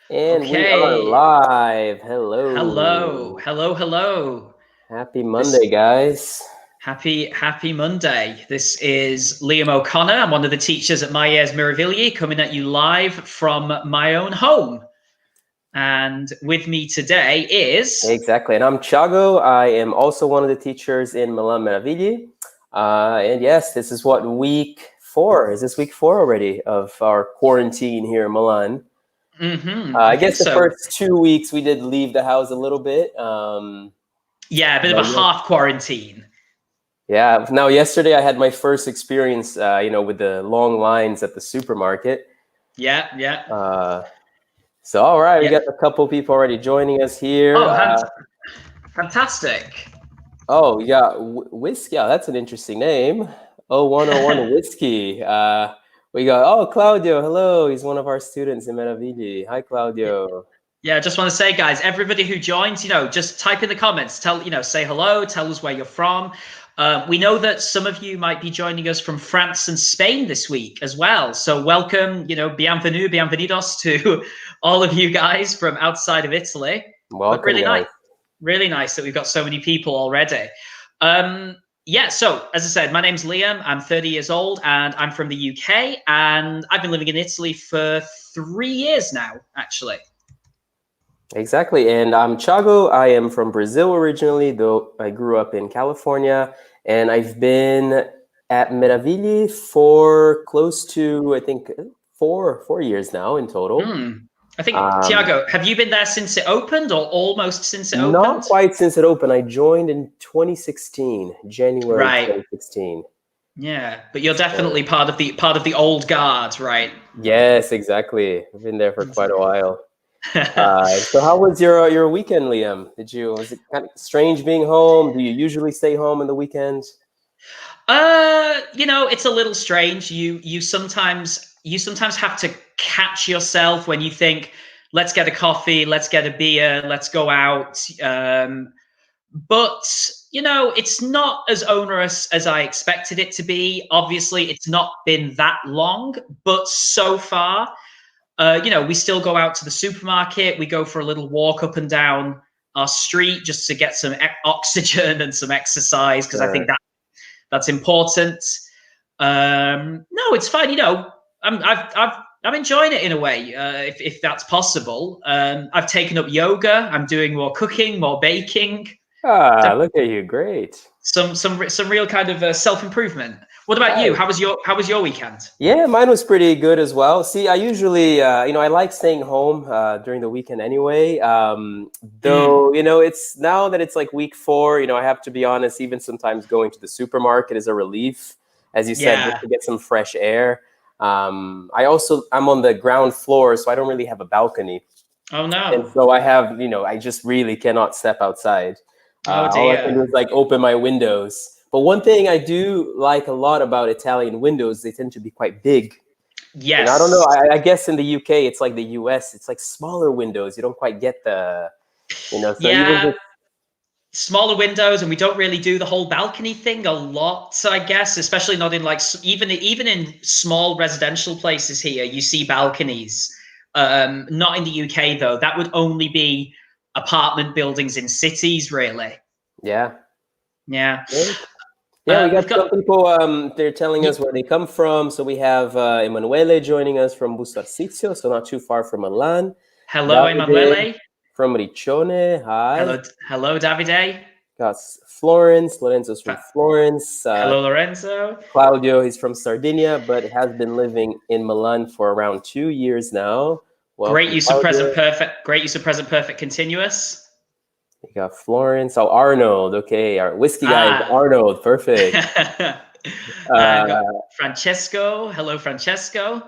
And we are Okay. live. Hello. Hello. Happy Monday, This guys. happy Monday. This is Liam O'Connor. I'm one of the teachers at Myes Milano coming at you live from my own home. And with me today is Exactly. And I'm Thiago. I am also one of the teachers in Milan Meravigli. And yes, this is what, week 4? Is this week 4 already of our quarantine here in Milan? I I think guess the so. first 2 weeks we did leave the house a little bit. Yeah, a bit of But a yeah. half quarantine. Yeah. Now, yesterday I had my first experience, with the long lines at the supermarket. Yeah. So, all right, we Yeah. got a couple people already joining us here. Oh, fantastic. Oh, we got Whiskey. Yeah, that's an interesting name. 0101 Whiskey. We got, Claudio. Hello. He's one of our students in Meravigli. Hi, Claudio. Yeah, I just want to say, guys, everybody who joins, just type in the comments, say hello, tell us where you're from. We know that some of you might be joining us from France and Spain this week as well. So welcome, bienvenidos to all of you guys from outside of Italy. But Welcome, guys. really nice that we've got so many people already. Yeah, so as I said, my name's Liam. I'm 30 years old and I'm from the UK. And I've been living in Italy for 3 years now, actually. Exactly. And I'm Thiago. I am from Brazil originally, though I grew up in California. And I've been at Meravigli for close to, I think, 4 years now in total. I think, Um, Thiago, have you been there since it opened or almost since it Not opened? quite since it opened. I joined in 2016, January Right. 2016. Yeah, but you're So, definitely part of the old guard, right? yes, exactly. I've been there for quite a while. So how was your weekend, Liam? Was it kind of strange being home? Do you usually stay home in the weekends? It's a little strange. You sometimes have to catch yourself when you think, let's get a coffee, let's get a beer, let's go out. But it's not as onerous as I expected it to be. Obviously, it's not been that long, but so far, we still go out to the supermarket. We go for a little walk up and down our street just to get some oxygen and some exercise because I think Sure. that's important. No, it's fine. I'm enjoying it in a way, if that's possible. I've taken up yoga. I'm doing more cooking, more baking. Look at you. Great. Some real kind of self improvement. What about you? Nice. How was your weekend? Yeah, mine was pretty good as well. See, I usually, I like staying home during the weekend anyway. Mm, Though, it's now that it's like week 4, I have to be honest, even sometimes going to the supermarket is a relief, as you said, just yeah. to get some fresh air. I'm on the ground floor, so I don't really have a balcony. Oh And no. so I just really cannot step outside. Oh All I can do dear. is like open my windows. But one thing I do like a lot about Italian windows, they tend to be quite big. I don't know. Yes. I guess in the UK, it's like the US. It's like smaller windows. You don't quite get So even Yeah. just Smaller windows, and we don't really do the whole balcony thing a lot, I guess, especially not in like even in small residential places here you see balconies. Not in the UK though. That would only be apartment buildings in cities, really. yeah, Yeah. great. Yeah, we got We've got some people. They're telling us where they come from. So we have Emanuele joining us from Bustarsizio, so not too far from Milan. hello, Davide Emanuele. from Riccione. Hi. Hello, Davide. Got Florence. Lorenzo's from Florence. Hello, Lorenzo. Claudio, he's from Sardinia, but has been living in Milan for around 2 years now. Great Welcome, use of present Claudio. perfect. Great use of present perfect continuous. We got Florence. Oh, Arnold. Okay, our whiskey guy is Ah. Arnold. Perfect. And got Uh, Francesco. Hello, Francesco.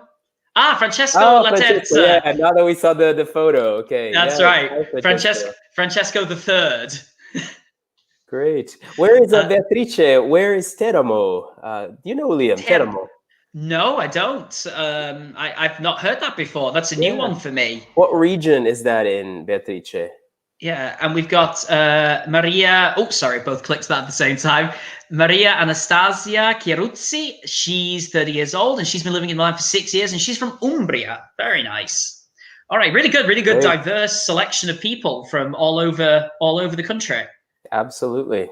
Ah, Francesco oh, La Francesco. Yeah, Terza. now that we saw the photo. Okay, That's yeah. right. Hi, Francesco. Francesco the Third. Great. Where is Uh, Beatrice? Where is Teramo? Do you know Liam? Ter- Teramo. no, I don't. I've not heard that before. That's a new Yeah. one for me. What region is that in, Beatrice? Yeah, and we've got Maria. Oh, sorry, both clicked that at the same time. Maria Anastasia Chieruzzi. She's 30 years old and she's been living in Milan for 6 years and she's from Umbria. Very nice. All right, really good, Great. diverse selection of people from all over the country. Absolutely.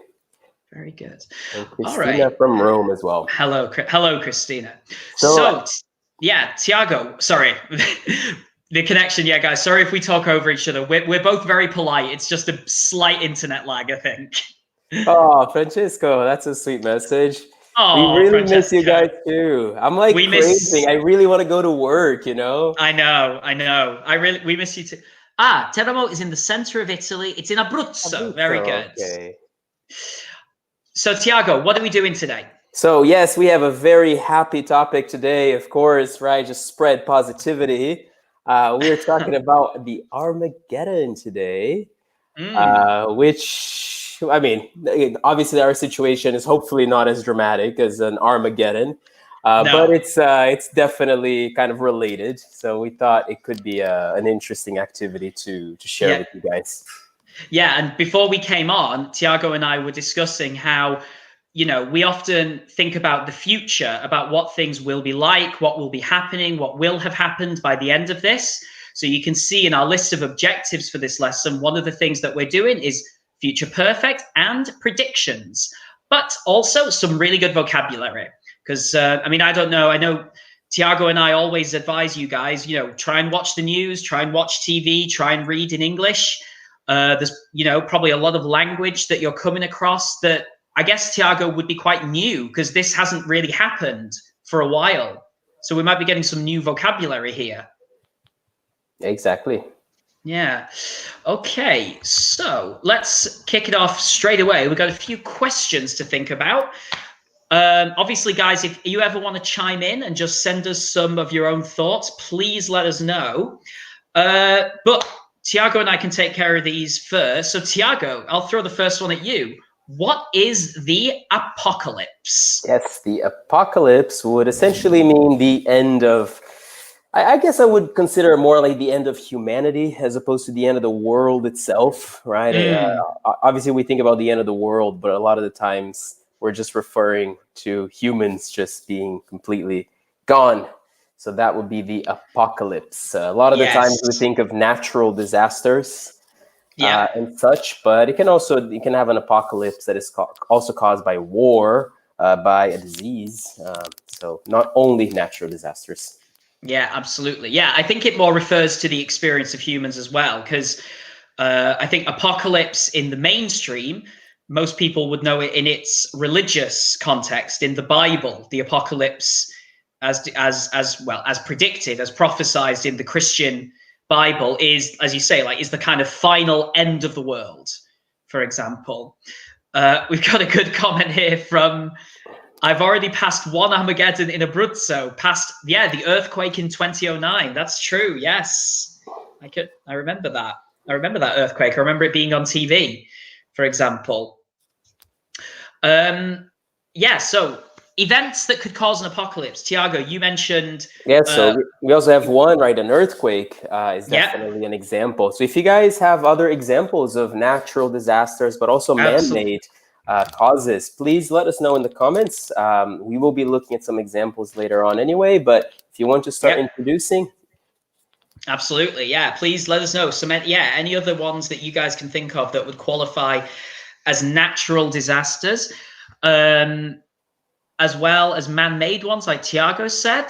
Very good. And All Christina right. from Rome as well. Hello, Christina. So, So, yeah, Tiago. Sorry, the connection. Yeah, guys. Sorry if we talk over each other. We're both very polite. It's just a slight internet lag, I think. oh, Francisco, that's a sweet message. We Oh, really miss you guys Francesca, too. I'm like we craving. miss. I really want to go to work, you know? I know. We miss you too. Ah, Teramo is in the center of Italy. It's in Abruzzo. Very Abruzzo, good. okay. So, Tiago, what are we doing today? So, yes, we have a very happy topic today, of course, right? Just spread positivity. We're talking about the Armageddon today, Mm, which, I mean, obviously our situation is hopefully not as dramatic as an Armageddon, but no. it's definitely kind of related. So we thought it could be an interesting activity to share Yeah. with you guys. Yeah, and before we came on, Tiago and I were discussing how, we often think about the future, about what things will be like, what will be happening, what will have happened by the end of this. So you can see in our list of objectives for this lesson, one of the things that we're doing is future perfect and predictions, but also some really good vocabulary. Because, I don't know. I know Tiago and I always advise you guys, try and watch the news, try and watch TV, try and read in English. There's, probably a lot of language that you're coming across that I guess Tiago would be quite new because this hasn't really happened for a while. So we might be getting some new vocabulary here. Exactly. Yeah. Okay. So let's kick it off straight away. We've got a few questions to think about. Obviously, guys, if you ever want to chime in and just send us some of your own thoughts, please let us know. But Tiago and I can take care of these first. So, Tiago, I'll throw the first one at you. What is the apocalypse? Yes, the apocalypse would essentially mean the end of, I guess I would consider it more like the end of humanity as opposed to the end of the world itself, right? Mm, Obviously, we think about the end of the world, but a lot of the times we're just referring to humans just being completely gone. So that would be the apocalypse. A lot of the times we yes. think of natural disasters Yeah. and such, but you can have an apocalypse that is also caused by war, by a disease. So not only natural disasters. Yeah, absolutely. Yeah, I think it more refers to the experience of humans as well, because I think apocalypse in the mainstream, most people would know it in its religious context. In the Bible, the apocalypse, as predicted, as prophesied in the Christian Bible, is, as you say, is the kind of final end of the world. For example, we've got a good comment here from. I've already passed one Armageddon in Abruzzo, the earthquake in 2009. That's true. Yes. I remember that. I remember that earthquake. I remember it being on TV, for example. So events that could cause an apocalypse. Tiago, you mentioned. Yeah, so we also have one, right? An earthquake is Yeah, definitely an example. So if you guys have other examples of natural disasters, but also absolutely. man-made causes, please let us know in the comments. We will be looking at some examples later on anyway, but if you want to start Yeah, introducing. absolutely. Yeah, please let us know. Any other ones that you guys can think of that would qualify as natural disasters. As well as man-made ones, like Tiago said.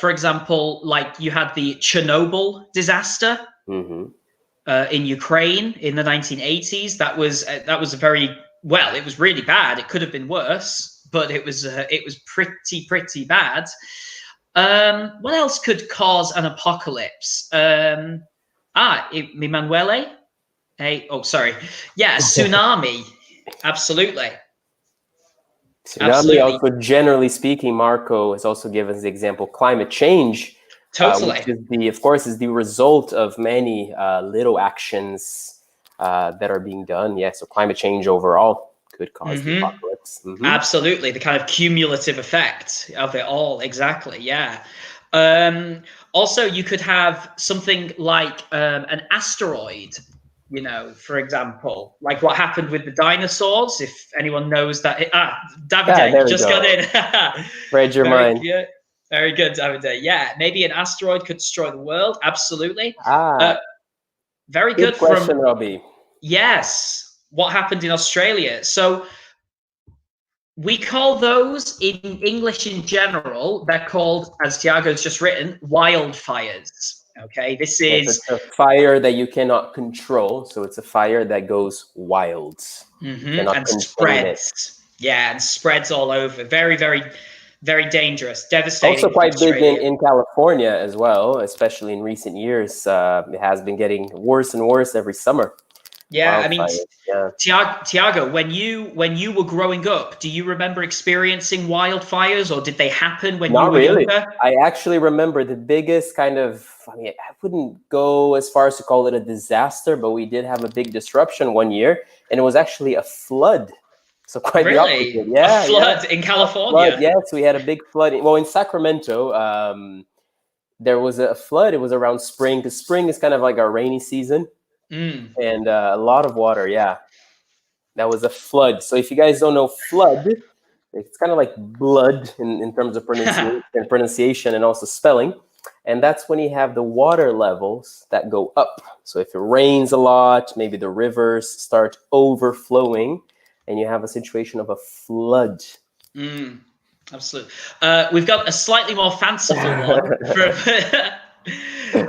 For example, like you had the Chernobyl disaster in Ukraine in the 1980s. That was a very well. It was really bad. It could have been worse, but it was pretty bad. What else could cause an apocalypse? Emanuele. Hey, oh, sorry. Yeah, tsunami. Absolutely. Tsunami, Absolutely. also generally speaking, Marco has also given us the example climate change, which Totally. of course, is the result of many little actions that are being done. Yeah, so climate change overall could cause the Mm-hmm. apocalypse. Absolutely, the kind of cumulative effect of it all. Exactly, yeah. Also, you could have something like an asteroid, for example, like what happened with the dinosaurs. If anyone knows that. Yeah, Davide, there you we just got go. in. Read your Very mind. good. Very good, Davide. Yeah, maybe an asteroid could destroy the world. Absolutely. Uh, Ah, very good good from, question, Robbie. yes, what happened in Australia. So we call those in English in general, they're called, as Tiago's just written, wildfires. Okay, this Yes, it's is a fire that you cannot control, so it's a fire that goes wild. You cannot and contain it. spreads. Yeah, and spreads all over. Very, very, very dangerous, Also devastating for quite big Australia. in California as well, especially in recent years. It has been getting worse and worse every summer. Yeah, I mean, Wildfires, yeah. Tiago, when you were growing up, do you remember experiencing wildfires, or did they happen when you Not were really. younger? I actually remember the biggest kind of, I mean, I wouldn't go as far as to call it a disaster, but we did have a big disruption one year, and it was actually a flood. So quite the opposite. Really? A Yeah, yeah. flood in A flood, California? yes. We had a big flood. Well, in Sacramento, there was a flood. It was around spring, because spring is kind of like our rainy season, Mm. and a lot of water. Yeah, that was a flood. So if you guys don't know flood, it's kind of like blood in terms of pronunciation and also spelling. And that's when you have the water levels that go up. So if it rains a lot, maybe the rivers start overflowing, and you have a situation of a flood. Mm. Absolutely. We've got a slightly more fanciful one for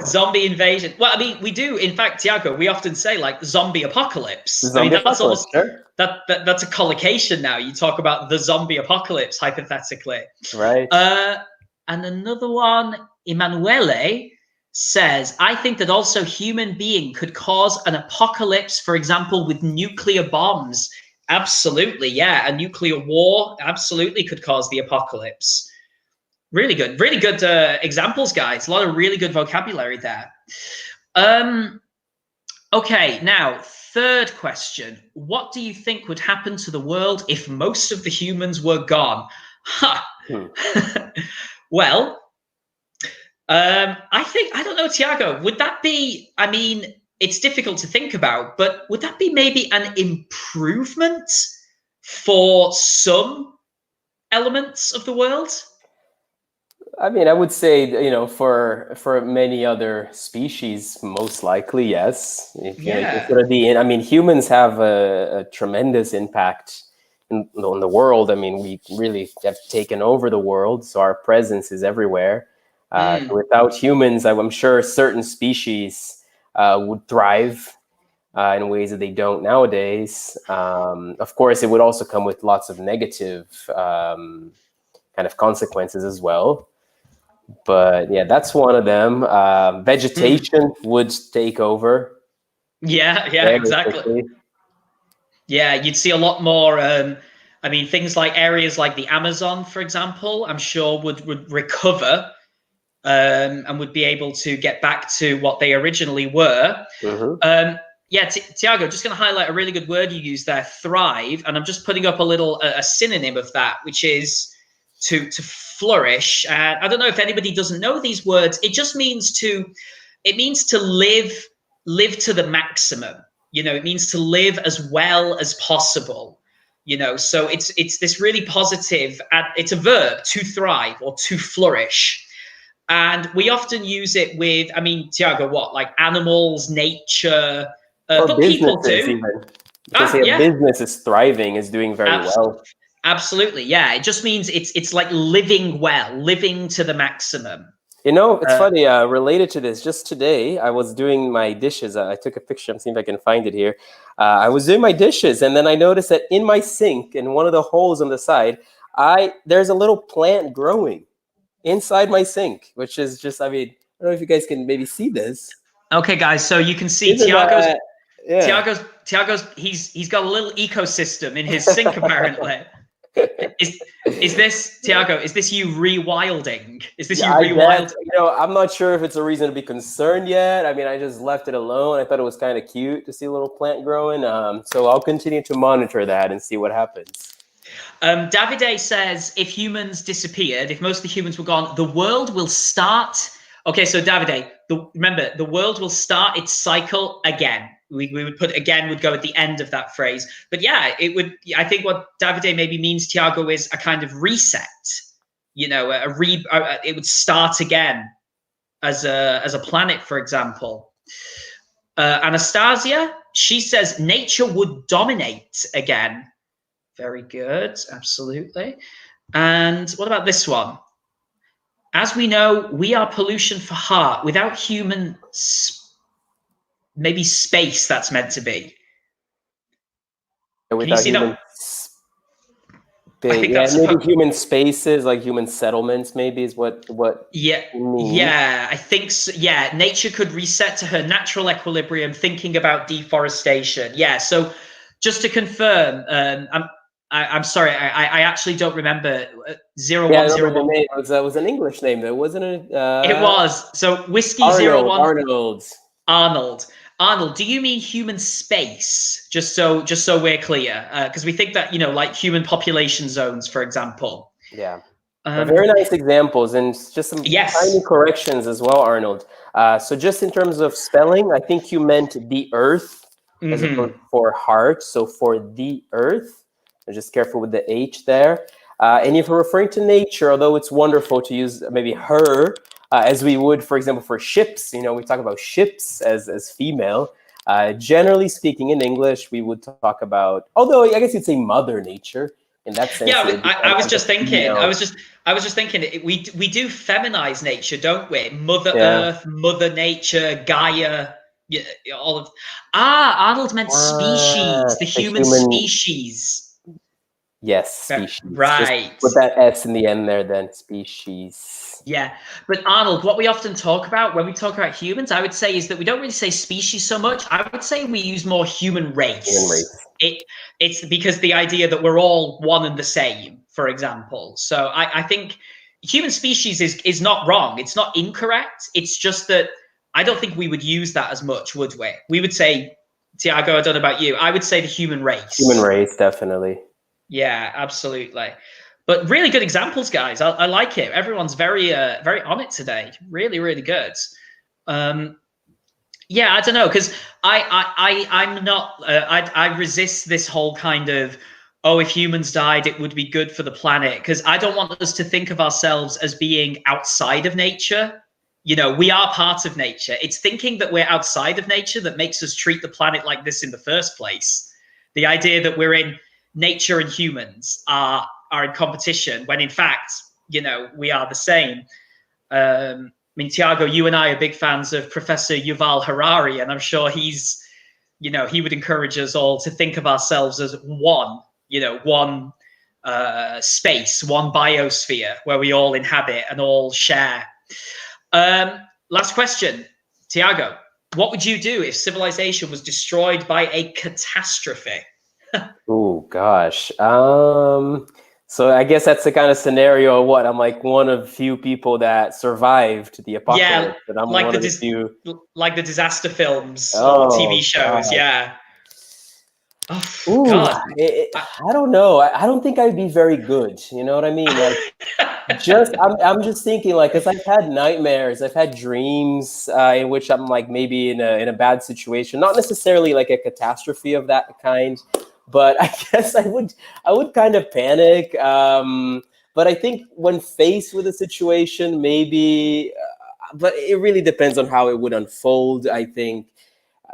zombie invasion. Well, I mean, we do. In fact, Tiago, we often say like zombie apocalypse. I mean, Zombie that's apocalypse, almost sure. that's a collocation now. You talk about the zombie apocalypse hypothetically. Right. And another one, Emanuele says, I think that also human being could cause an apocalypse, for example, with nuclear bombs. Absolutely, yeah. A nuclear war absolutely could cause the apocalypse. Really good examples, guys. A lot of really good vocabulary there. Okay, now, third question. What do you think would happen to the world if most of the humans were gone? Ha! Well, I don't know, Tiago, would that be, I mean, it's difficult to think about, but would that be maybe an improvement for some elements of the world? I mean, I would say, for many other species, most likely, yes. If Yeah. it would be, I mean, humans have a tremendous impact in the world. I mean, we really have taken over the world, so our presence is everywhere. So without humans, I'm sure certain species would thrive in ways that they don't nowadays. Of course, it would also come with lots of negative kind of consequences as well. But yeah, that's one of them. Vegetation would take over Yeah, very exactly. quickly. Yeah, you'd see a lot more. I mean, things like areas like the Amazon, for example, I'm sure would recover and would be able to get back to what they originally were. Hmm. Yeah, Tiago, just going to highlight a really good word you used there, thrive, and I'm just putting up a synonym of that, which is to flourish. I don't know if anybody doesn't know these words. It just means to live to the maximum. You know, it means to live as well as possible. You know, so it's this really positive. It's a verb, to thrive or to flourish. And we often use it with, I mean, Tiago, what, like animals, nature, Or but people businesses, too. even. You can say a Yeah, business is thriving, is doing very well. absolutely. Yeah, it just means it's like living well, living to the maximum. It's Uh, funny, related to this, just today, I was doing my dishes. I took a picture. I'm seeing if I can find it here. I was doing my dishes, and then I noticed that in my sink, in one of the holes on the side, there's a little plant growing inside my sink, which is just, I mean, I don't know if you guys can maybe see this. okay, guys, so you can see Isn't that, yeah. Tiago's he's got a little ecosystem in his sink apparently. Is is this Tiago? Is this you rewilding? Is this Yeah, you I guess, rewild? I'm not sure if it's a reason to be concerned yet. I mean, I just left it alone. I thought it was kind of cute to see a little plant growing. So I'll continue to monitor that and see what happens. Davide says if humans disappeared, if most of the humans were gone, the world will start. Okay, so Davide, remember, the world will start its cycle again. We would put again would go at the end of that phrase. But yeah, it would. I think what Davide maybe means, Tiago, is a kind of reset. it would start again as a planet, for example. Anastasia, she says nature would dominate again. Very good, absolutely. And what about this one? As we know, we are pollution for heart. Without human, maybe space that's meant to be. Can you Without see human that? I think yeah, that's maybe human spaces, like human settlements, maybe is what yeah, you mean. yeah, I think so. Yeah, nature could reset to her natural equilibrium, thinking about deforestation. Yeah, so just to confirm, I'm sorry, I actually don't remember Yeah, I remember the 0101. name. It was an English name, though, wasn't it? It was so whiskey zero Arnold. one Arnold. Arnold. Arnold, do you mean human space? Just so we're clear, because we think that like human population zones, for example. Yeah. But very nice examples, and just some tiny Yes. corrections as well, Arnold. So just in terms of spelling, I think you meant the earth as opposed for heart. So for the earth, just careful with the H there. And if we're referring to nature, although it's wonderful to use maybe her, as we would, for example, for ships, we talk about ships as female. Generally speaking, in English, we would talk about, although I guess you'd say Mother Nature. In that sense, Yeah, I was as a just thinking. female. I was just thinking. We do feminize nature, don't we? Mother Yeah. Earth, Mother Nature, Gaia. Yeah, all of. Arnold meant species, the The human human, species. yes, species. Just Right. put that S in the end there, then species. Yeah, but Arnold, what we often talk about when we talk about humans, I would say, is that we don't really say species so much. I would say we use more human race. Human race. It's because the idea that we're all one and the same, for example. So I think human species is not wrong. It's not incorrect. It's just that I don't think we would use that as much, would we? We would say, Thiago, I don't know about you. I would say the human race. Human race, definitely. Yeah, absolutely. But really good examples, guys. I like it. Everyone's very on it today. Really, really good. Yeah, I don't know, because I'm not. I resist this whole kind of, oh, if humans died, it would be good for the planet, because I don't want us to think of ourselves as being outside of nature. We are part of nature. It's thinking that we're outside of nature that makes us treat the planet like this in the first place. The idea that we're in nature and humans are in competition, when in fact, we are the same. I mean, Thiago, you and I are big fans of Professor Yuval Harari, and I'm sure he would encourage us all to think of ourselves as one space, one biosphere where we all inhabit and all share. Last question, Thiago, what would you do if civilization was destroyed by a catastrophe? Oh gosh. So I guess that's the kind of scenario of what I'm like one of few people that survived the apocalypse. Yeah, But I'm like one of the few. like the disaster films or Oh TV shows. God. Yeah. Oh Ooh, God. I don't know. I don't think I'd be very good. You know what I mean? Like, I'm just thinking, like, because I've had nightmares, I've had dreams in which I'm like maybe in a bad situation, not necessarily like a catastrophe of that kind, but I guess I would kind of panic. But I think when faced with a situation, maybe, but it really depends on how it would unfold. I think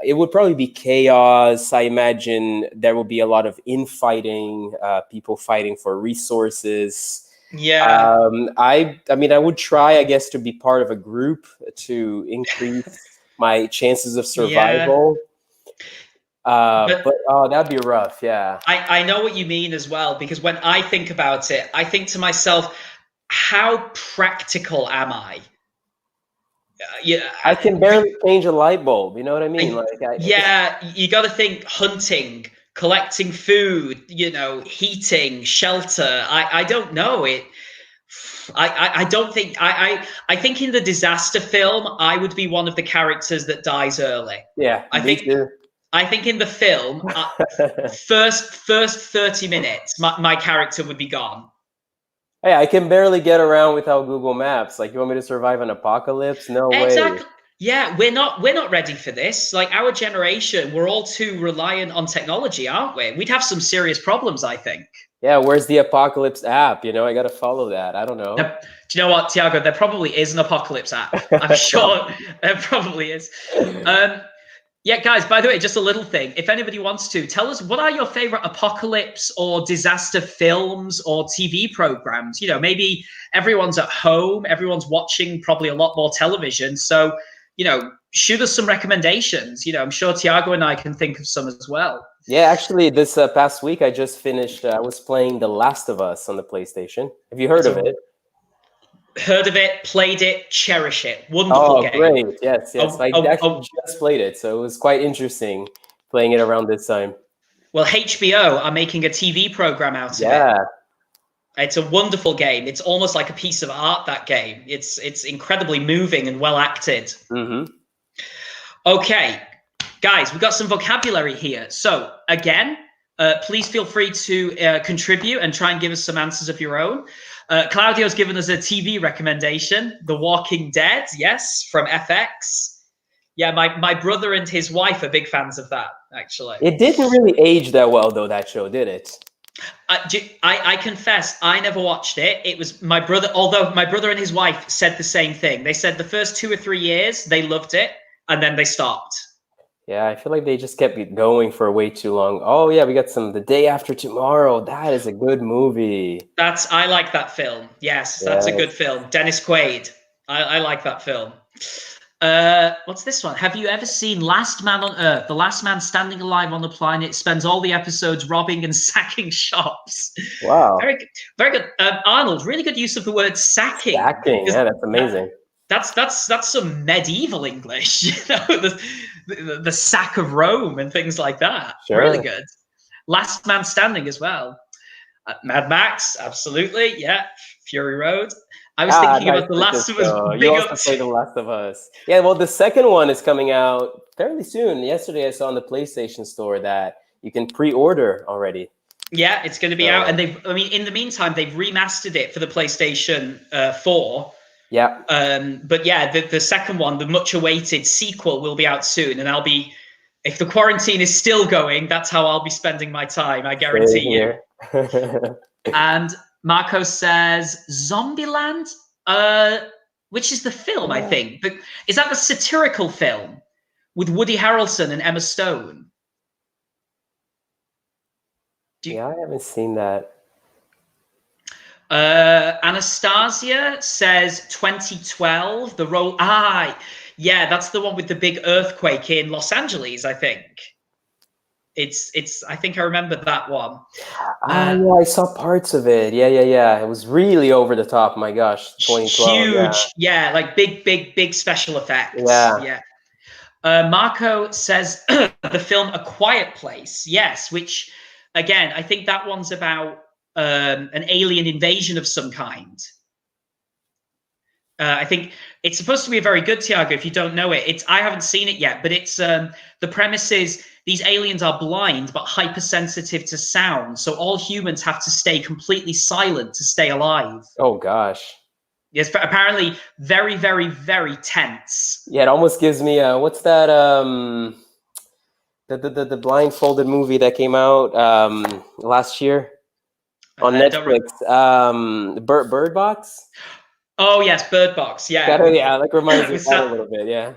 it would probably be chaos. I imagine there will be a lot of infighting, people fighting for resources. Yeah. I mean, I would try, I guess, to be part of a group to increase my chances of Yeah. survival. But But oh, that'd be rough. Yeah, I know what you mean as well, because when I think about it, I think to myself, how practical am I? Yeah. I can barely change a light bulb. You know what I mean? Like, Yeah, you got to think hunting, collecting food, heating, shelter. I don't know it. I don't think I think in the disaster film I would be one of the characters that dies early. yeah, I me think too. I think in the film first 30 minutes my character would be gone. Hey, I can barely get around without Google Maps. Like, you want me to survive an apocalypse? No way. Exactly. Yeah, we're not ready for this. Like our generation, we're all too reliant on technology, aren't we? We'd have some serious problems, I think. Yeah, where's the Apocalypse app? I got to follow that. I don't know. Do you know what, Thiago? There probably is an Apocalypse app. I'm sure there probably is. Yeah, guys, by the way, just a little thing. If anybody wants to, tell us what are your favorite apocalypse or disaster films or TV programs? Maybe everyone's at home, everyone's watching probably a lot more television. So, shoot us some recommendations. I'm sure Thiago and I can think of some as well. Yeah, actually, this past week I just finished. I was playing The Last of Us on the PlayStation. Have you heard of it? Heard of it, played it, cherish it. Wonderful game. Great. Yes. I actually just played it, so it was quite interesting playing it around this time. Well, HBO are making a TV program out of it. Yeah. It's a wonderful game. It's almost like a piece of art, that game. It's incredibly moving and well acted. Mm-hmm. Okay, guys, we've got some vocabulary here. So again, please feel free to contribute and try and give us some answers of your own. Claudio's given us a TV recommendation, The Walking Dead, yes, from FX. Yeah, my brother and his wife are big fans of that, actually. It didn't really age that well, though, that show, did it? I confess, I never watched it. It was my brother, although my brother and his wife said the same thing. They said the first 2 or 3 years, they loved it, and then they stopped. Yeah, I feel like they just kept it going for way too long. Oh, yeah, we got some The Day After Tomorrow. That is a good movie. I like that film. Yes, that's a good film. Dennis Quaid. I like that film. What's this one? Have you ever seen Last Man on Earth? The last man standing alive on the planet spends all the episodes robbing and sacking shops. Wow. Very good. Very good. Arnold, really good use of the word sacking. Sacking, yeah, that's amazing. That's some medieval English, the sack of Rome and things like that. Sure. Really good. Last Man Standing as well. Mad Max, absolutely. Yeah. Fury Road. I was thinking about The Last of Us. You also say The Last of Us. Yeah, well, the second one is coming out fairly soon. Yesterday, I saw in the PlayStation Store that you can pre-order already. Yeah, it's going to be out, and in the meantime, they've remastered it for the PlayStation 4. Yeah. But yeah, the second one, the much-awaited sequel, will be out soon, and if the quarantine is still going, that's how I'll be spending my time. I guarantee you. And Marco says Zombieland, which is the film, I think. But is that the satirical film with Woody Harrelson and Emma Stone? Yeah, I haven't seen that. Anastasia says 2012. The role. Yeah, that's the one with the big earthquake in Los Angeles, I think. I think I remember that one. Yeah, I saw parts of it. Yeah. It was really over the top. My gosh, 2012. Huge. Yeah, like big special effects. Yeah. Marco says the film A Quiet Place. Yes, which, again, I think that one's about an alien invasion of some kind. I think it's supposed to be very good, Thiago. If you don't know it, I haven't seen it yet, but it's the premise is these aliens are blind but hypersensitive to sound, so all humans have to stay completely silent to stay alive. Oh gosh. Yes, but apparently very, very, very tense. Yeah, it almost gives me what's that? The blindfolded movie that came out last year on Netflix. Bird Box. Oh yes, Bird Box. Yeah, like reminds me of that a little bit. Yeah.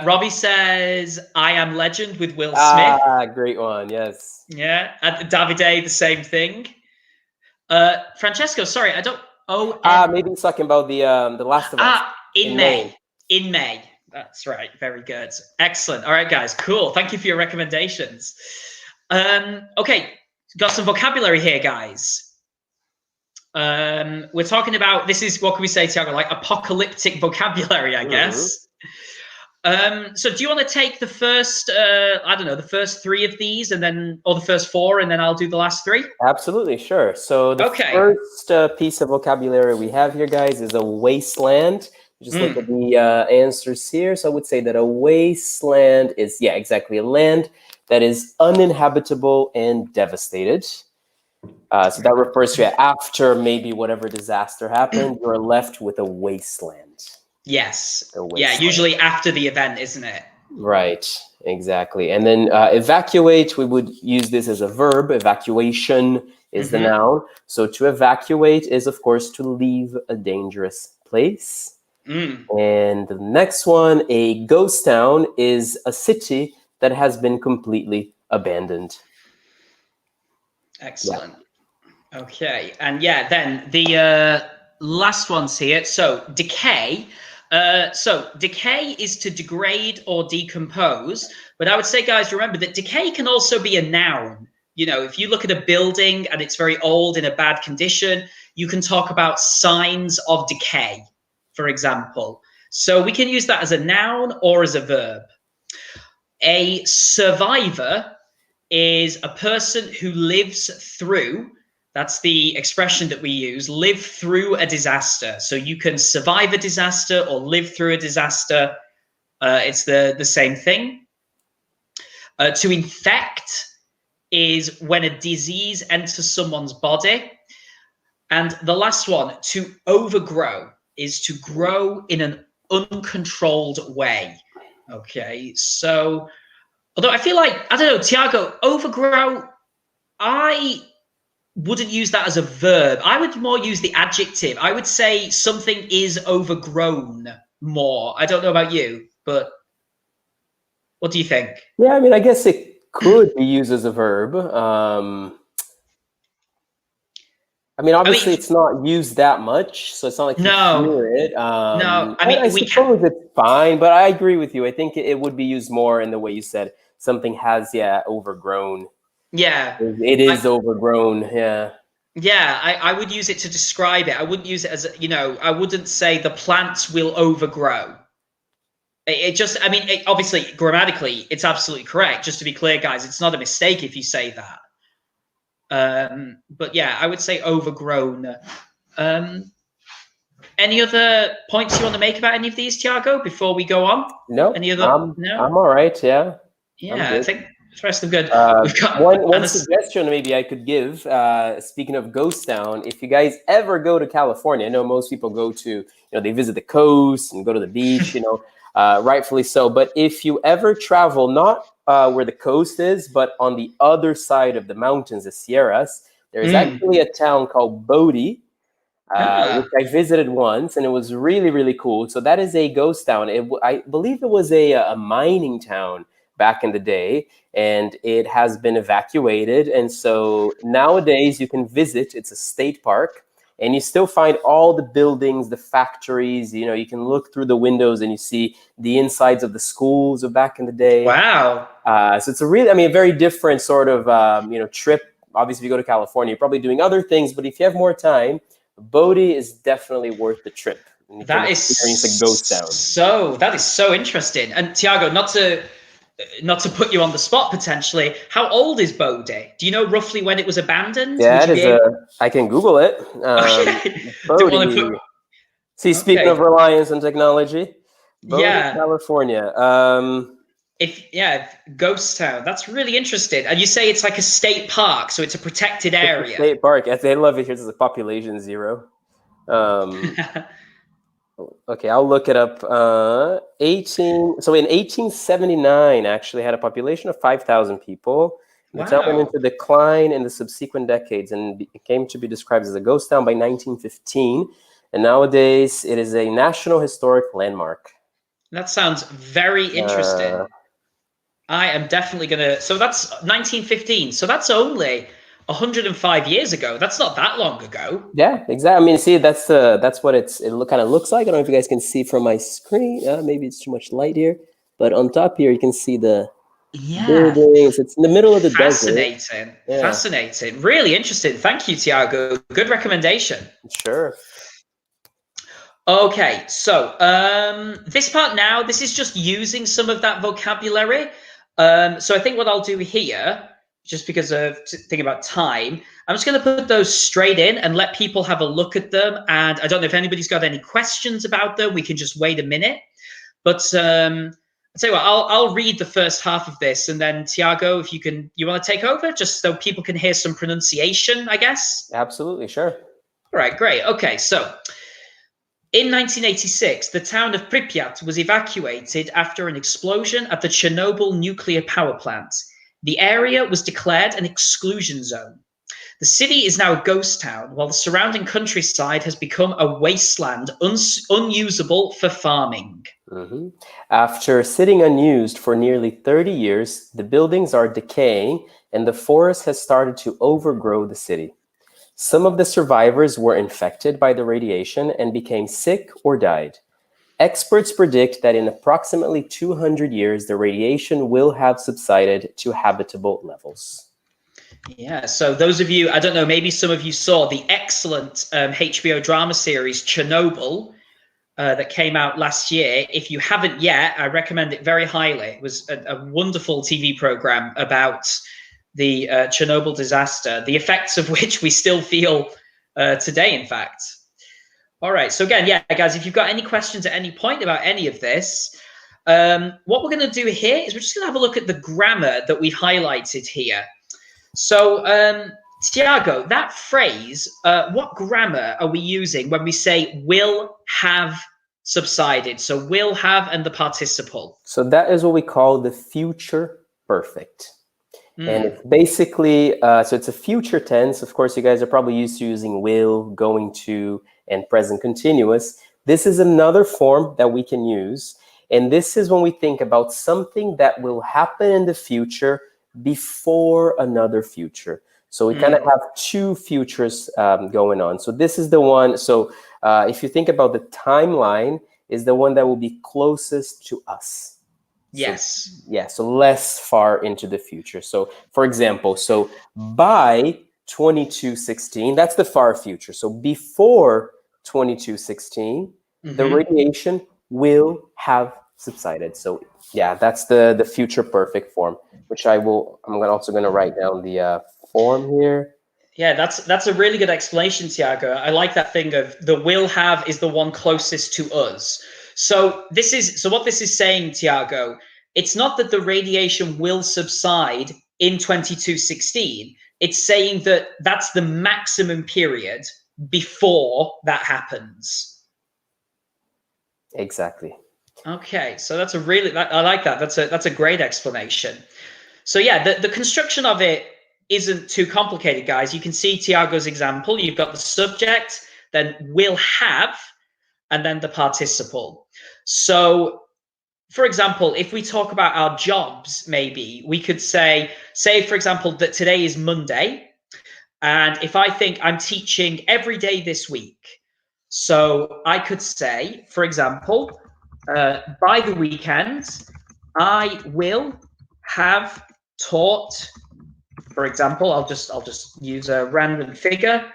Robbie says "I Am Legend" with Will Smith. Great one. Yes. Yeah. Davide, the same thing. Francesco, sorry, I don't. Maybe he's talking about the Last of Us. In May. In May. That's right. Very good. Excellent. All right, guys. Cool. Thank you for your recommendations. Okay, got some vocabulary here, guys. We're talking about, this is, what can we say, Thiago, like apocalyptic vocabulary, I guess. So do you want to take the first, the first 3 of these or the first 4, and then I'll do the last 3? Absolutely, sure. So the first piece of vocabulary we have here, guys, is a wasteland. Just look at the answers here. So I would say that a wasteland is, exactly, a land that is uninhabitable and devastated. So that refers to after maybe whatever disaster happened, you're left with a wasteland. Yes. Yeah, usually after the event, isn't it? Right, exactly. And then evacuate, we would use this as a verb, evacuation. is the noun. So to evacuate is, of course, to leave a dangerous place. And the next one, a ghost town, is a city that has been completely abandoned. Excellent. Yeah. Okay. And yeah, then the last one's here. So decay. So decay is to degrade or decompose. But I would say, guys, remember that decay can also be a noun. You know, if you look at a building and it's very old in a bad condition, you can talk about signs of decay, for example. So we can use that as a noun or as a verb. A survivor is a person who lives through, that's the expression that we use, live through a disaster. So you can survive a disaster or live through a disaster. It's the same thing. To infect is when a disease enters someone's body. And the last one, to overgrow, is to grow in an uncontrolled way. Okay, so although I feel like, I don't know, Thiago, overgrow, I wouldn't use that as a verb. I would more use the adjective. I would say something is overgrown more. I don't know about you, but what do you think? Yeah, I mean, I guess it could be used as a verb. I mean, obviously, it's not used that much, so it's not like you hear it. No, I mean, I suppose it's fine, but I agree with you. I think it would be used more in the way you said. Something has, overgrown. Yeah. It is overgrown, yeah. Yeah, I would use it to describe it. I wouldn't use it as, you know, I wouldn't say the plants will overgrow. It just, I mean, obviously, grammatically, it's absolutely correct. Just to be clear, guys, it's not a mistake if you say that. But yeah, I would say overgrown. Any other points you want to make about any of these, Thiago, before we go on? No, any other? No, I'm all right. Yeah, yeah, I think the rest of them good. We've got one suggestion maybe I could give. Speaking of ghost town, if you guys ever go to California, I know most people go to, they visit the coast and go to the beach, rightfully so. But if you ever travel, not where the coast is, but on the other side of the mountains, the Sierras, there's actually a town called Bodie, which I visited once, and it was really, really cool. So that is a ghost town. I believe it was a mining town back in the day, and it has been evacuated. And so nowadays you can visit. It's a state park, and you still find all the buildings, the factories. You can look through the windows and you see the insides of the schools of back in the day. Wow. So it's a very different sort of trip. Obviously, if you go to California, you're probably doing other things, but if you have more time, Bodie is definitely worth the trip. That is a ghost town. So that is so interesting. And Thiago, not to put you on the spot potentially, how old is Bodie? Do you know roughly when it was abandoned? Yeah, I can Google it. Okay. Bodie. See, speaking of reliance on technology, Bodie, California. Ghost town. That's really interesting. And you say it's like a state park, so it's a protected area. It's a state park. They love it here. There's a population 0. Okay, I'll look it up. In 1879, actually had a population of 5,000 people. The town went into decline in the subsequent decades and came to be described as a ghost town by 1915. And nowadays, it is a National Historic Landmark. That sounds very interesting. I am definitely gonna. So that's 1915. So that's only 105 years ago. That's not that long ago. Yeah, exactly. I mean, see, that's what it kind of looks like. I don't know if you guys can see from my screen. Maybe it's too much light here, but on top here you can see the buildings. It's in the middle of the desert. Fascinating. Really interesting. Thank you, Thiago. Good recommendation. Sure. Okay, so this part now, this is just using some of that vocabulary. So I think what I'll do here, just because of thinking about time, I'm just going to put those straight in and let people have a look at them. And I don't know if anybody's got any questions about them. We can just wait a minute. But I'll tell you what, I'll read the first half of this, and then Thiago, if you want to take over, just so people can hear some pronunciation, I guess. Absolutely, sure. All right, great. Okay, so in 1986, the town of Pripyat was evacuated after an explosion at the Chernobyl nuclear power plant. The area was declared an exclusion zone. The city is now a ghost town, while the surrounding countryside has become a wasteland unusable for farming. Mhm. After sitting unused for nearly 30 years, the buildings are decaying and the forest has started to overgrow the city. Some of the survivors were infected by the radiation and became sick or died. Experts predict that in approximately 200 years, the radiation will have subsided to habitable levels. Yeah, so those of you, I don't know, maybe some of you saw the excellent HBO drama series Chernobyl that came out last year. If you haven't yet, I recommend it very highly. It was a wonderful TV program about the Chernobyl disaster, the effects of which we still feel today, in fact. All right, so again, yeah, guys, if you've got any questions at any point about any of this, what we're going to do here is we're just going to have a look at the grammar that we've highlighted here. So, Tiago, that phrase, what grammar are we using when we say will have subsided? So will have and the participle. So that is what we call the future perfect. And it's basically, so it's a future tense. Of course, you guys are probably used to using will, going to, and present continuous. This is another form that we can use. And this is when we think about something that will happen in the future before another future. So we kind of have two futures going on. So this is the one. So if you think about the timeline, is the one that will be closest to us. Yes. So, yeah, so less far into the future. So for example, so by 2216, that's the far future. So before 2216, the radiation will have subsided. So yeah, that's the future perfect form, which also going to write down the form here. Yeah, that's a really good explanation, Tiago. I like that thing of the will have is the one closest to us. So what this is saying, Tiago, it's not that the radiation will subside in 2216. It's saying that that's the maximum period before that happens. Exactly. Okay, so that's I like that. That's a great explanation. So yeah, the construction of it isn't too complicated, guys. You can see Tiago's example. You've got the subject, then will have, and then the participle. So, for example, if we talk about our jobs, maybe we could say, for example, that today is Monday. And if I think I'm teaching every day this week, so I could say, for example, by the weekend, I will have taught, for example, I'll just use a random figure.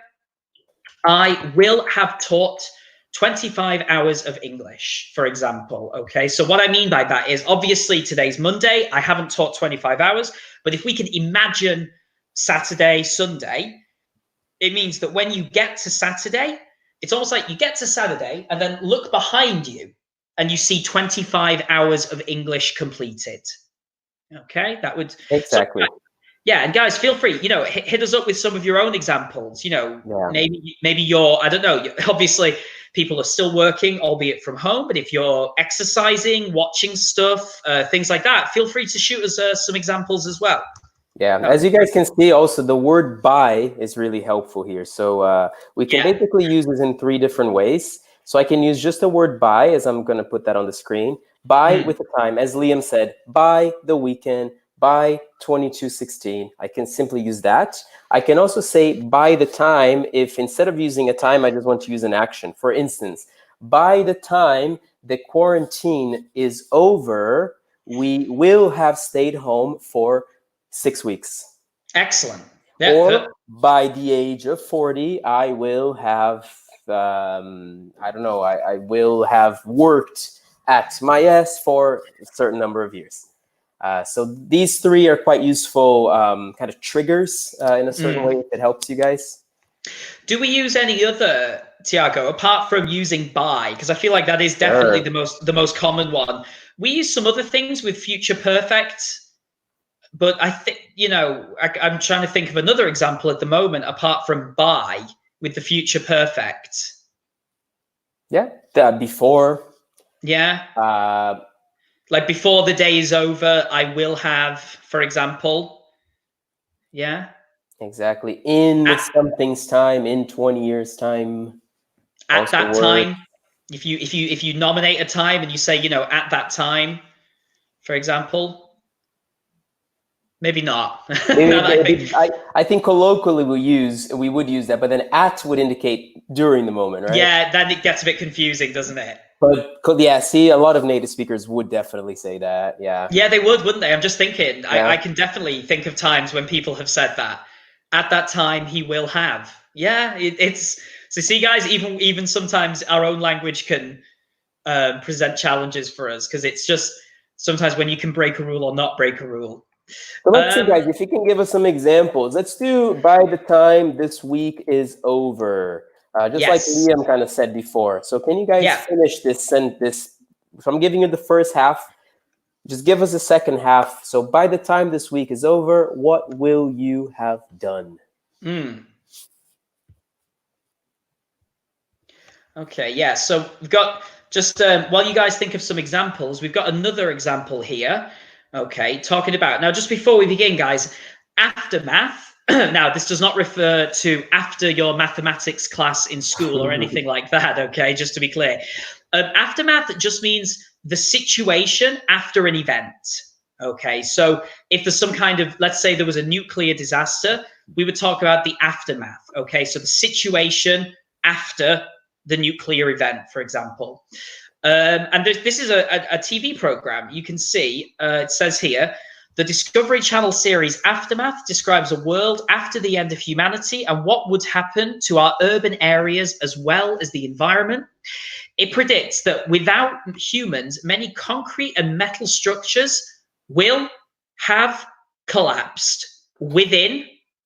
I will have taught 25 hours of English, for example. Okay, so what I mean by that is obviously today's Monday. I haven't taught 25 hours, but if we can imagine Saturday, Sunday, it means that when you get to Saturday, it's almost like you get to Saturday and then look behind you and you see 25 hours of English completed. Okay, that would Exactly. So, yeah, and guys, feel free, hit us up with some of your own examples. Maybe you're, I don't know, obviously people are still working, albeit from home, but if you're exercising, watching stuff, things like that, feel free to shoot us some examples as well. Yeah, as you guys can see, also the word by is really helpful here. So we can basically use this in three different ways. So I can use just the word by, as I'm going to put that on the screen. By with the time, as Liam said, by the weekend, by 2216. I can simply use that. I can also say by the time if instead of using a time, I just want to use an action. For instance, by the time the quarantine is over, we will have stayed home for 6 weeks. Excellent. Yeah, or by the age of 40, I will have, I don't know, I will have worked at Myes for a certain number of years. So these three are quite useful kind of triggers in a certain way if it helps you guys. Do we use any other, Tiago, apart from using by? Because I feel like that is definitely the most common one. We use some other things with future perfect. But I think, I'm trying to think of another example at the moment, apart from by, with the future perfect. Yeah, before. Yeah. Like before the day is over, I will have, for example. Yeah. Exactly. In At, something's time, in 20 years' time, at also that work. time, if you nominate a time and you say, at that time, for example, maybe not. Maybe, Now that I think, I think colloquially we would use that, but then at would indicate during the moment, right? yeah, then it gets a bit confusing, doesn't it? But yeah, see, a lot of native speakers would definitely say that. Yeah, Yeah, they would, wouldn't they? I'm just thinking. I yeah. can definitely think of times when people have said that. At that time, he will have. Yeah, it's so. See, guys, even sometimes our own language can present challenges for us because it's just sometimes when you can break a rule or not break a rule. So let's see, Um, guys, if you can give us some examples. Let's do by the time this week is over, just like yes, Liam kind of said before. So can you guys yeah. finish this this? If I'm giving you the first half, just give us the second half. So by the time this week is over, what will you have done? Mm. Okay, yeah. So we've got just while you guys think of some examples, we've got another example here. Okay, talking about now, just before we begin, guys, aftermath. Now, this does not refer to after your mathematics class in school or anything like that. Okay, just to be clear, aftermath just means the situation after an event. Okay, so if there's some kind of, let's say there was a nuclear disaster, we would talk about the aftermath. Okay, so the situation after the nuclear event, for example. And this is a TV program. You can see it says here the Discovery Channel series Aftermath describes a world after the end of humanity and what would happen to our urban areas as well as the environment. It predicts that without humans, many concrete and metal structures will have collapsed within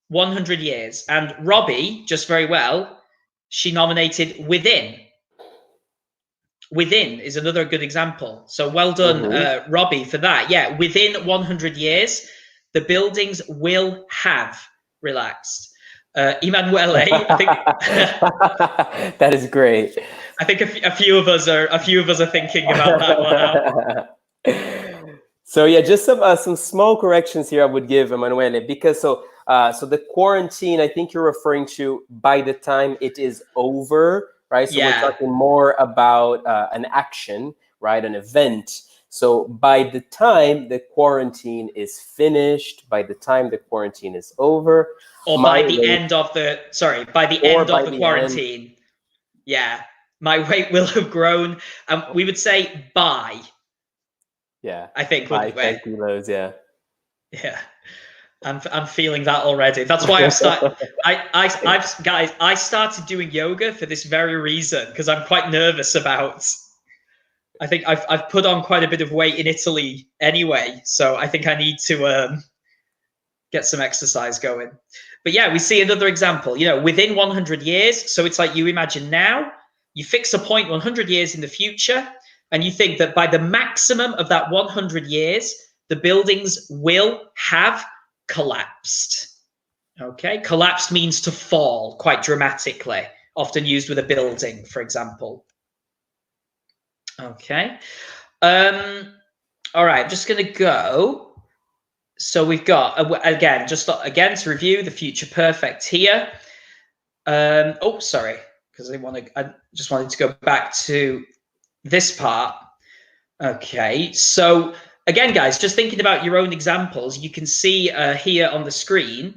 100 years. And Robbie, just very well, she nominated Within. Within is another good example. So well done, Mhm. Robbie, for that. Yeah, within 100 years, the buildings will have relaxed. Emanuele, I think That is great. I think a few of us are thinking about that one now. So yeah, just some small corrections here I would give Emanuele, because so the quarantine, I think you're referring to by the time it is over, right? So we're Yeah. talking more about an action, right? An event. So by the time the quarantine is finished, by the time the quarantine is over, Or my by the weight, end of the by the or end by of the the end, quarantine. Yeah. My weight will have grown. We would say by, yeah, I think, by wouldn't we? 10 kilos, yeah. Yeah. I'm feeling that already. That's why I've started. I started doing yoga for this very reason because I'm quite nervous about. I think I've put on quite a bit of weight in Italy anyway, so I think I need to get some exercise going. But yeah, we see another example. Within 100 years. So it's like you imagine now, you fix a point 100 years in the future, and you think that by the maximum of that 100 years, the buildings will have collapsed. Okay, collapsed means to fall quite dramatically, often used with a building, for example. Okay. All right, I'm just going to go. So we've got, again, just again to review the future perfect here. Oh, sorry, because I just wanted to go back to this part. Okay, so again, guys, just thinking about your own examples, you can see here on the screen,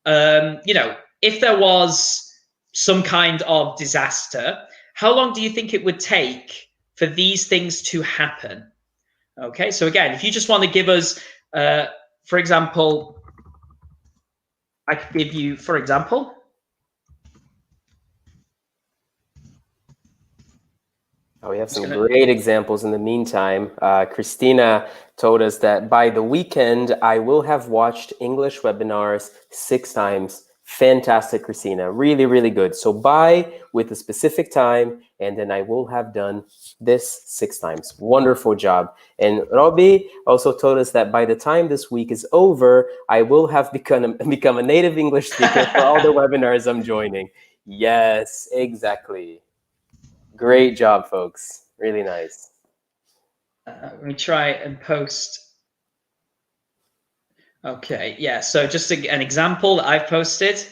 if there was some kind of disaster, how long do you think it would take for these things to happen? Okay, so again, if you just want to give us, for example, I could give you, for example, Oh, we have just some gonna, great examples in the meantime. Christina told us that by the weekend, I will have watched English webinars 6 times. Fantastic, Christina. Really, really good. So by with a specific time, and then I will have done this 6 times. Wonderful job. And Robbie also told us that by the time this week is over, I will have become a native English speaker for all the webinars I'm joining. Yes, exactly. Great job, folks. Really nice. let me try and post. Okay, yeah. So just an example that I've posted.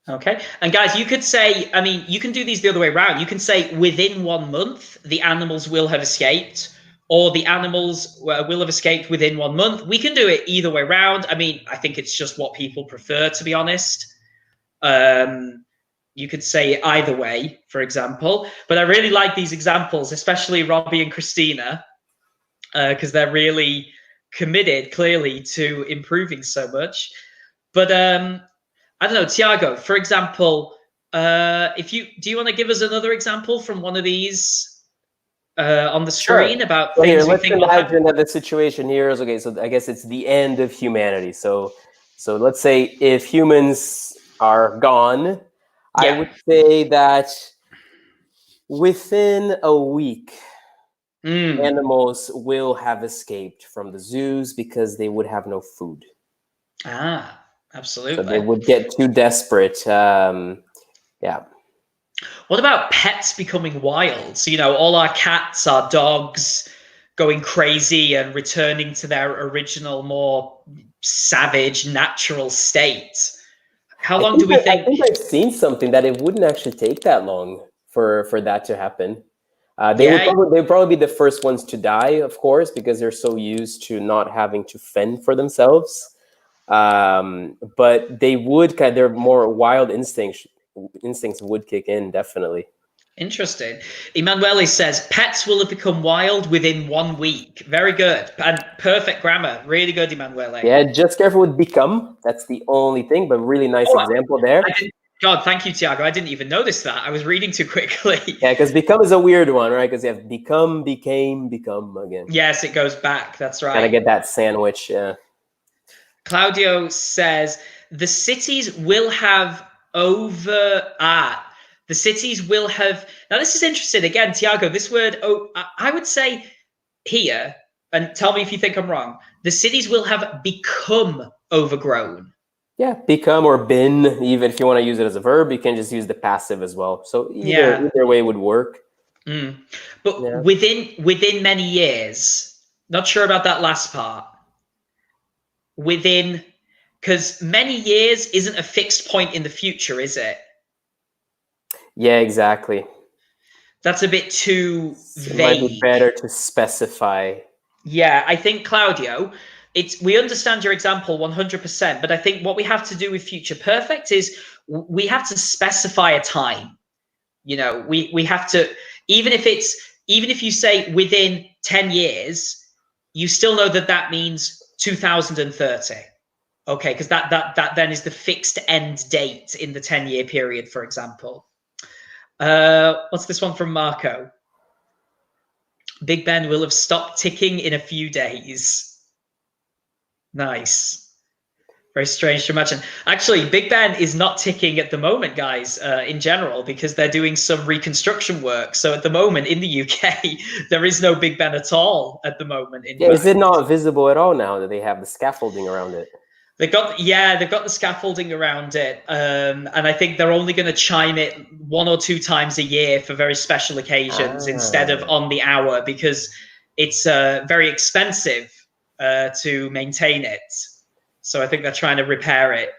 Okay. And guys, you could say, I mean, you can do these the other way around. You can say within 1 month, the animals will have escaped, or the animals will have escaped within 1 month. We can do it either way around. I mean, I think it's just what people prefer, to be honest. You could say either way, for example. But I really like these examples, especially Robbie and Christina, because they're really committed, clearly, to improving so much. But I don't know, Thiago, for example, if you do you want to give us another example from one of these on the Sure. screen about So here, things we let's think will happen? imagine that the situation here is okay. So I guess it's the end of humanity. So let's say if humans are gone, I Yeah. would say that within a week, Mm. animals will have escaped from the zoos because they would have no food. Ah, So they absolutely. would get too desperate. Yeah. What about pets becoming wild? So, all our cats, our dogs going crazy and returning to their original, more savage, natural state. How long do we I think? think I've seen something that it wouldn't actually take that long for that to happen. Yeah, They'd probably be the first ones to die, of course, because they're so used to not having to fend for themselves. But they would their more wild instincts would kick in, definitely. interesting. Emanuele says pets will have become wild within 1 week. Very good. And perfect grammar. Really good, Emanuele. Yeah, just careful with become. That's the only thing, but really nice Oh, example I there. didn't. God, thank you, Tiago. I didn't even notice that. I was reading too quickly. Yeah, because become is a weird one, right? Because you have become, became, become again. Yes, it goes back. That's Kind of right. get that sandwich. Yeah. Claudio says the cities will have over the cities will have now this is interesting again, Tiago. This word I would say here, and tell me if you think I'm wrong. The cities will have become overgrown. Yeah, become or been, even if you want to use it as a verb, you can just use the passive as well. So Yeah. either way would work. Mm. But Yeah. within many years, not sure about that last part. Within, because many years isn't a fixed point in the future, is it? Yeah, exactly. That's a bit too It might be vague. better to specify. Yeah, I think Claudio, we understand your example 100%, but I think what we have to do with future perfect is we have to specify a time. We have to, even if you say within 10 years, you still know that means 2030. Okay, because that then is the fixed end date in the 10-year period, for example. What's this one from Marco? Big Ben will have stopped ticking in a few days. Nice. Very strange to imagine. Actually, Big Ben is not ticking at the moment, guys, in general, because they're doing some reconstruction work. So at the moment in the UK, there is no Big Ben at all at the moment, in Yeah, is fact. it not visible at all now that they have the scaffolding around it? They've got the scaffolding around it, and I think they're only going to chime it 1 or 2 times a year for very special occasions instead of Ah. on the hour because it's very expensive to maintain it. So I think they're trying to repair it.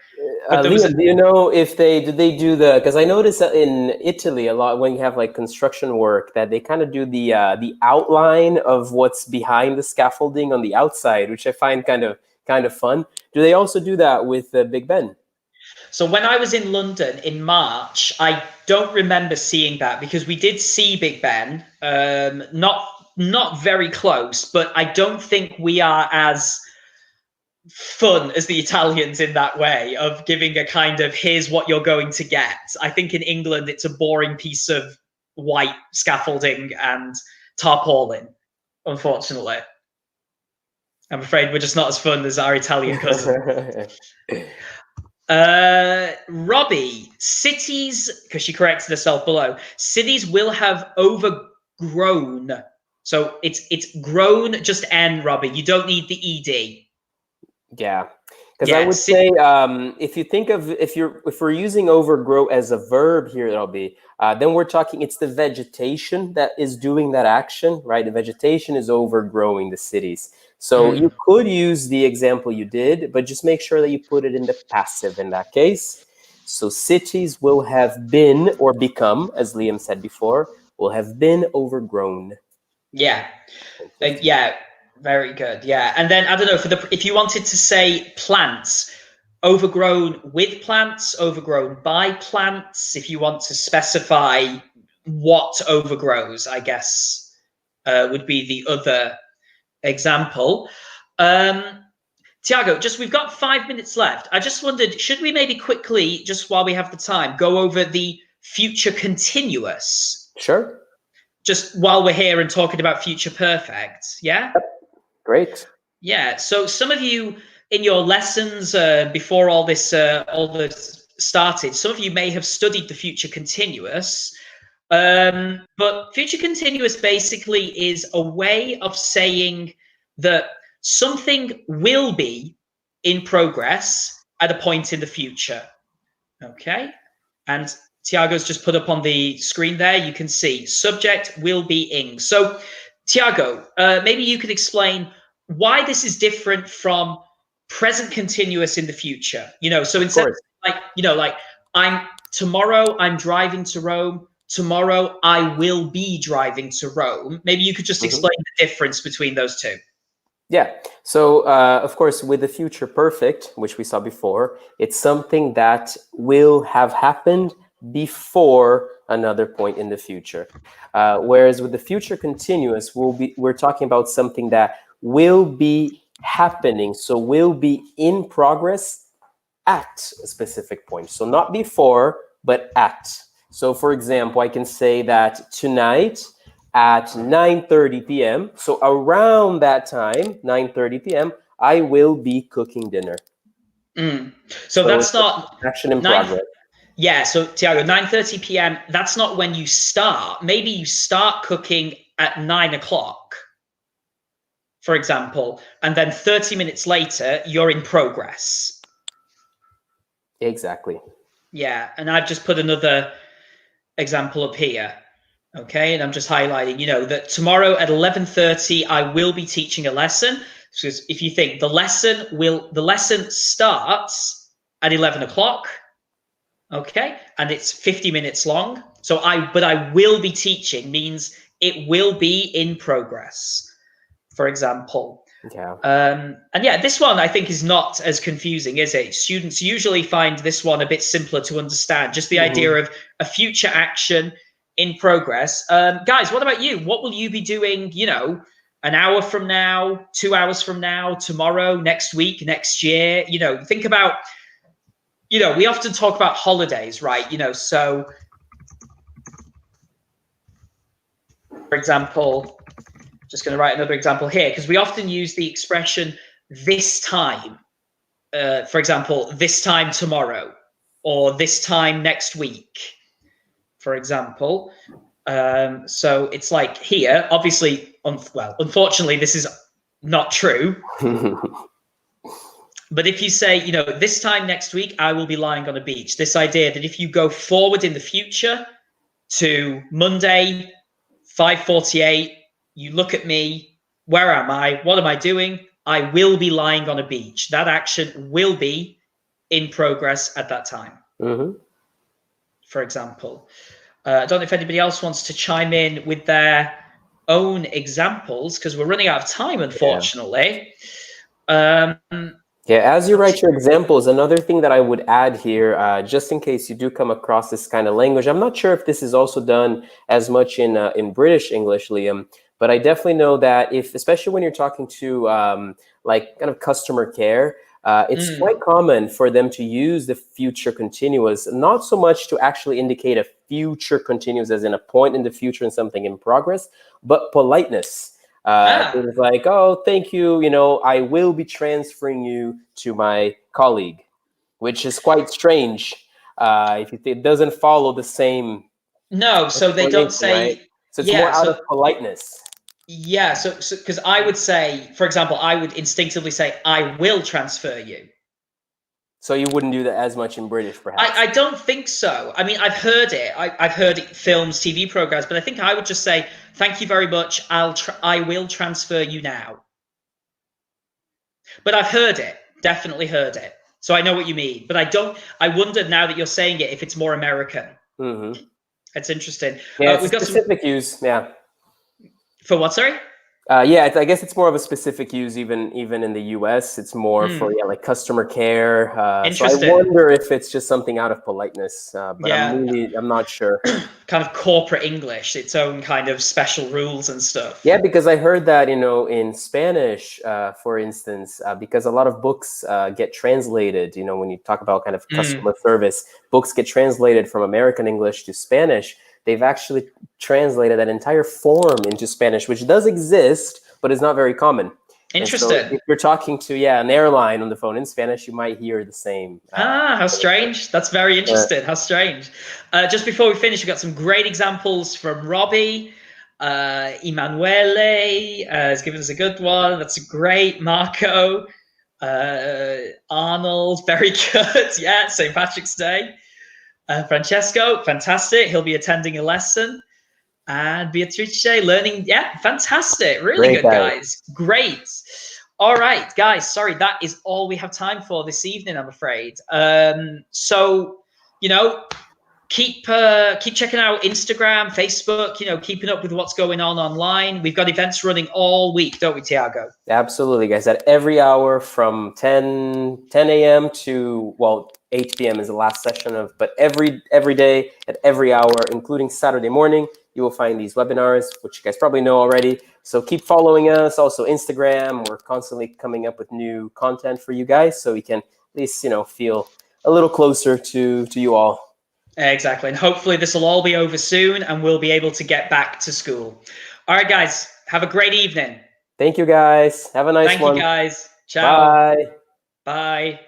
But there was Liam, do you know if they do the? Because I noticed that in Italy a lot when you have like construction work that they kind of do the outline of what's behind the scaffolding on the outside, which I find kind of fun. Do they also do that with Big Ben? So when I was in London in March, I don't remember seeing that because we did see Big Ben, not very close, but I don't think we are as fun as the Italians in that way of giving a kind of here's what you're going to get. I think in England it's a boring piece of white scaffolding and tarpaulin, unfortunately. I'm afraid we're just not as fun as our Italian cousin. Robbie, cities, because she corrected herself below, cities will have overgrown. So it's grown, just N, Robbie. You don't need the ED. Yeah. Because I would say, if you think of if we're using overgrow as a verb here, it'll be then we're talking. It's the vegetation that is doing that action, right? The vegetation is overgrowing the cities. So you could use the example you did, but just make sure that you put it in the passive in that case. So cities will have been or become, as Liam said before, will have been overgrown. Yeah. Yeah. Very good. Yeah. And then I don't know, if you wanted to say plants, overgrown with plants, overgrown by plants, if you want to specify what overgrows, I guess would be the other example. Thiago, we've got 5 minutes left. I just wondered, should we maybe quickly, just while we have the time, go over the future continuous? Sure. Just while we're here and talking about future perfect, yeah? Great. Yeah, so some of you in your lessons before all this started, some of you may have studied the future continuous. But future continuous basically is a way of saying that something will be in progress at a point in the future. Okay, and Tiago's just put up on the screen there. You can see subject will be ing. So Tiago, maybe you could explain why this is different from present continuous in the future. So instead of like tomorrow I'm driving to Rome. Tomorrow I will be driving to Rome. Maybe you could just explain the difference between those two. Yeah. So, of course, with the future perfect, which we saw before, it's something that will have happened before another point in the future. Whereas with the future continuous, we're talking about something that will be happening. So will be in progress at a specific point. So not before, but at. So for example, I can say that tonight at 9:30 p.m., so around that time, 9:30 p.m., I will be cooking dinner. So that's not action in progress. Yeah, so Tiago, 9:30 p.m., that's not when you start. Maybe you start cooking at 9 o'clock, for example, and then 30 minutes later, you're in progress. Exactly. Yeah, and I've just put another example up here. Okay, and I'm just highlighting, that tomorrow at 11:30, I will be teaching a lesson. Because if you think the lesson starts at 11 o'clock, okay, and it's 50 minutes long. So but I will be teaching means it will be in progress, for example. Yeah. And yeah, this one I think is not as confusing, is it? Students usually find this one a bit simpler to understand, just the idea of a future action in progress. Guys, what about you? What will you be doing, an hour from now, 2 hours from now, tomorrow, next week, next year? Think about, we often talk about holidays, right? So for example, just going to write another example here, because we often use the expression this time. For example, this time tomorrow, or this time next week, for example. So it's like here, obviously, unfortunately, this is not true. But if you say, this time next week, I will be lying on a beach, this idea that if you go forward in the future to Monday, 5:48, you look at me, where am I? What am I doing? I will be lying on a beach. That action will be in progress at that time, for example. I don't know if anybody else wants to chime in with their own examples, because we're running out of time, unfortunately. As you write your examples, another thing that I would add here, just in case you do come across this kind of language, I'm not sure if this is also done as much in British English, Liam, but I definitely know that especially when you're talking to like kind of customer care, it's quite common for them to use the future continuous, not so much to actually indicate a future continuous as in a point in the future and something in progress, but politeness. Things like, oh, thank you, I will be transferring you to my colleague, which is quite strange. It doesn't follow the same. No, so they don't say. Right? So it's more out of politeness. Yeah, so because I would say, for example, I would instinctively say, I will transfer you. So you wouldn't do that as much in British, perhaps. I don't think so. I mean, I've heard it. I've heard it, films, TV programs, but I think I would just say, "Thank you very much. I will transfer you now." But I've heard it, definitely heard it. So I know what you mean. But I wonder now that you're saying it if it's more American. Mm-hmm. It's interesting. Yeah, it's We've got specific use. Yeah. For what? Sorry. Yeah, I guess it's more of a specific use, even in the U.S. It's more for like customer care. So I Interesting. wonder if it's just something out of politeness, but Yeah. I'm not sure. Kind of corporate English, its own kind of special rules and stuff. Yeah, because I heard that in Spanish, for instance, because a lot of books get translated. When you talk about kind of customer service, books get translated from American English to Spanish. They've actually translated that entire form into Spanish, which does exist, but is not very common. Interesting. So if you're talking to an airline on the phone in Spanish, you might hear the same. How strange. That's very interesting. How strange. Just before we finish, we've got some great examples from Robbie. Emanuele has given us a good one. That's great. Marco. Arnold, very good. Yeah, St. Patrick's Day. Francesco, fantastic. He'll be attending a lesson. And Beatrice, learning. Yeah, fantastic. Really Great, good, guys. Great. All right, guys. Sorry, that is all we have time for this evening, I'm afraid. So, keep checking out Instagram, Facebook, keeping up with what's going on online. We've got events running all week, don't we, Thiago? Absolutely, guys. At every hour from 10 a.m. to, 8 p.m. is the last session but every day at every hour, including Saturday morning, you will find these webinars, which you guys probably know already. So keep following us. Also Instagram, we're constantly coming up with new content for you guys, so we can at least, feel a little closer to you all. Exactly. And hopefully this will all be over soon and we'll be able to get back to school. All right, guys, have a great evening. Thank you, guys. Have a nice one. Thank you, guys. Ciao. Bye. Bye.